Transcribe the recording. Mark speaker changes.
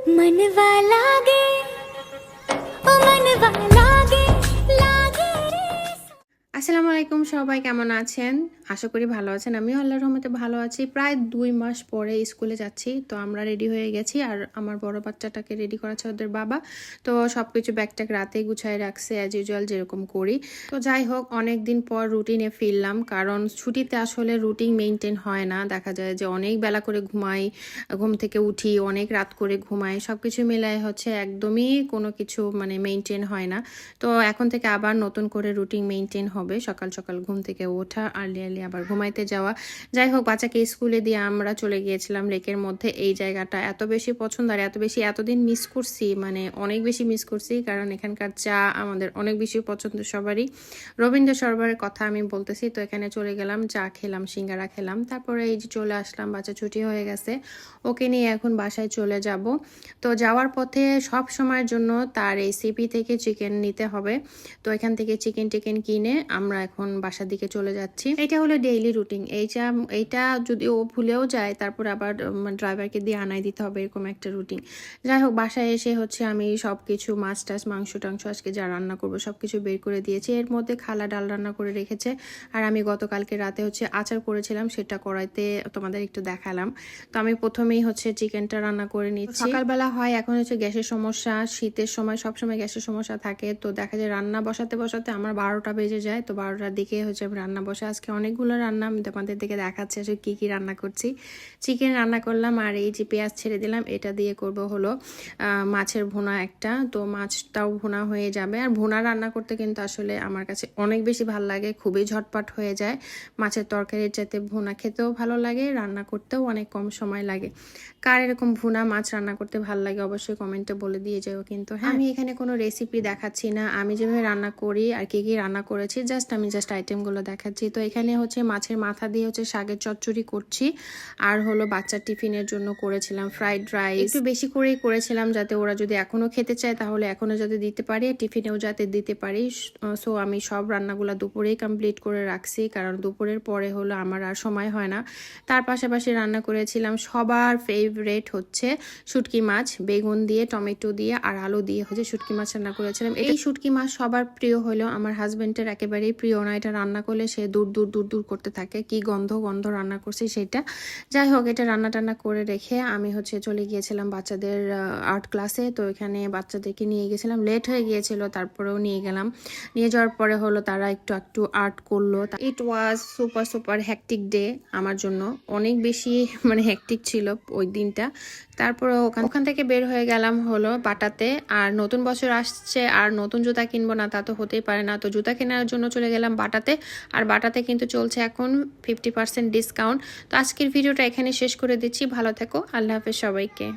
Speaker 1: मनवा लागे ओ मनवा लागे लागे रे।
Speaker 2: আসসালামু আলাইকুম, সবাই কেমন আছেন? আশা করি ভালো আছেন। আমিও আল্লাহর রহমতে ভালো আছি। প্রায় 2 মাস পরে স্কুলে যাচ্ছি, তো আমরা রেডি হয়ে গেছি। আর আমার বড় বাচ্চাটাকে রেডি করাচ্ছে ওদের বাবা। তো সবকিছু ব্যাগট্যাগ রাতেই গুছায় রাখছে, অ্যাজ ইউজুয়াল যেরকম করি। তো যাই হোক, অনেক দিন পর রুটিনে ফিরলাম, কারণ ছুটিতে আসলে রুটিন মেনটেন হয় না। দেখা যায় যে অনেক বেলা করে ঘুমাই, ঘুম থেকে উঠি অনেক রাত করে ঘুমাই, সবকিছু মিলায় হচ্ছে একদমই কোনো কিছু মানে মেনটেন হয় না। তো এখন থেকে আবার নতুন করে রুটিন মেনটেন হবে। সকাল সকাল ঘুম থেকে ওঠা, আর্লি আবার ঘুমাইতে যাওয়া। যাই হোক, বাচ্চাকে স্কুলে দিয়ে আমরা চলে গিয়েছিলাম লেকের মধ্যে। এই জায়গাটা এত বেশি পছন্দ আর এতদিন মিস করছি, মানে অনেক বেশি মিস করছি, কারণ এখানকার চা আমাদের অনেক বেশি পছন্দ সবারই। রবীন্দ্র সরোবরের কথা আমি বলতেছি। তো এখানে চলে গেলাম, চা খেলাম, সিঙ্গারা খেলাম, তারপরে এই যে চলে আসলাম। বাচ্চা ছুটি হয়ে গেছে, ওকে নিয়ে এখন বাসায় চলে যাব। তো যাওয়ার পথে সব সময়ের জন্য তার রেসিপি থেকে চিকেন নিতে হবে। তো এখান থেকে চিকেন কিনে আমরা এখন বাসার দিকে চলে যাচ্ছি। এটা হলো ডেইলি রুটিন। এইটা যদি ও ভুলেও যায়, তারপর আবার ড্রাইভারকে দিয়ে আনাই দিতে হবে, এরকম একটা রুটিন। যাই হোক, বাসায় এসে হচ্ছে আমি সব কিছু মাছ টাছ মাংস টাংস আজকে যা রান্না করবো সব কিছু বের করে দিয়েছি। এর মধ্যে খালা ডাল রান্না করে রেখেছে, আর আমি গতকালকে রাতে হচ্ছে আচার করেছিলাম, সেটা কড়াইতে তোমাদের একটু দেখালাম। তো আমি প্রথমেই হচ্ছে চিকেনটা রান্না করে নিচ্ছি। সকালবেলা হয়, এখন হচ্ছে গ্যাসের সমস্যা, শীতের সময় সবসময় গ্যাসের সমস্যা থাকে। তো দেখা যায় রান্না বসাতে আমার 12টা বেজে যায়। তো 12টার দিকে হচ্ছে আমি রান্না বসে, আজকে অনেকগুলো রান্না আমি তোমাদের দিকে দেখাচ্ছি আসলে কি রান্না করছি। চিকেন রান্না করলাম, আর এই যে পেঁয়াজ ছেড়ে দিলাম, এটা দিয়ে করব হলো মাছের ভুনা একটা। তো মাছটাও ভুনা হয়ে যাবে। আর ভুনা রান্না করতে কিন্তু আসলে আমার কাছে অনেক বেশি ভালো লাগে, খুবই ঝটপট হয়ে যায়। মাছের তরকারির চাইতে ভুনা খেতেও ভালো লাগে, রান্না করতেও অনেক কম সময় লাগে। কার এরকম ভুনা মাছ রান্না করতে ভালো লাগে অবশ্যই কমেন্টে বলে দিয়ে যাও। কিন্তু হ্যাঁ, আমি এখানে কোনো রেসিপি দেখাচ্ছি না, আমি যেভাবে রান্না করি আর কি রান্না করেছি আমি জাস্ট আইটেমগুলো দেখাচ্ছি। তো এখানে হচ্ছে মাছের মাথা দিয়ে হচ্ছে শাকের চচ্চড়ি করছি, আর হলো বাচ্চার টিফিনের জন্য করেছিলাম ফ্রাইড রাইস। একটু বেশি করেই করেছিলাম, যাতে ওরা যদি এখনো খেতে চায় তাহলে এখনো যাতে দিতে পারি, টিফিনেও যাতে দিতে পারি। সো আমি সব রান্নাগুলো দুপুরেই কমপ্লিট করে রাখছি, কারণ দুপুরের পরে হলো আমার আর সময় হয় না। তার পাশাপাশি রান্না করেছিলাম সবার ফেভারেট হচ্ছে শুটকি মাছ, বেগুন দিয়ে, টমেটো দিয়ে আর আলু দিয়ে হচ্ছে শুটকি মাছ রান্না করেছিলাম। এই শুটকি মাছ সবার প্রিয় হলেও আমার হাজবেন্ডের একেবারেই প্রিয় না। এটা রান্না করলে সে দূর করতে থাকে, কি গন্ধ রান্না করছি সেটা। যাই হোক, এটা রান্না টান্না করে রেখে আমি হচ্ছে চলে গিয়েছিলাম বাচ্চাদের আর্ট ক্লাসে। তো এখানে বাচ্চাদেরকে নিয়ে গেছিলাম, লেট হয়ে গিয়েছিল, তারপরেও নিয়ে গেলাম। নিয়ে যাওয়ার পরে হলো তারা একটু আর্ট করলো। ইট ওয়াজ সুপার হ্যাকটিক ডে আমার জন্য, অনেক বেশি মানে হ্যাকটিক ছিল ওই দিনটা। তারপরে ওখান থেকে বের হয়ে গেলাম হলো বাটাতে। আর নতুন বছর আসছে, আর নতুন জুতা কিনবো না তা তো হতেই পারে না। তো জুতা কেনার জন্য চলে গেলাম বাটাতে। আর বাটাতে কিন্তু চলছে এখন 50% ডিসকাউন্ট। তো আজকের ভিডিওটা এখানে শেষ করে দিচ্ছি। ভালো থেকো, আল্লাহ হাফেজ সবাইকে।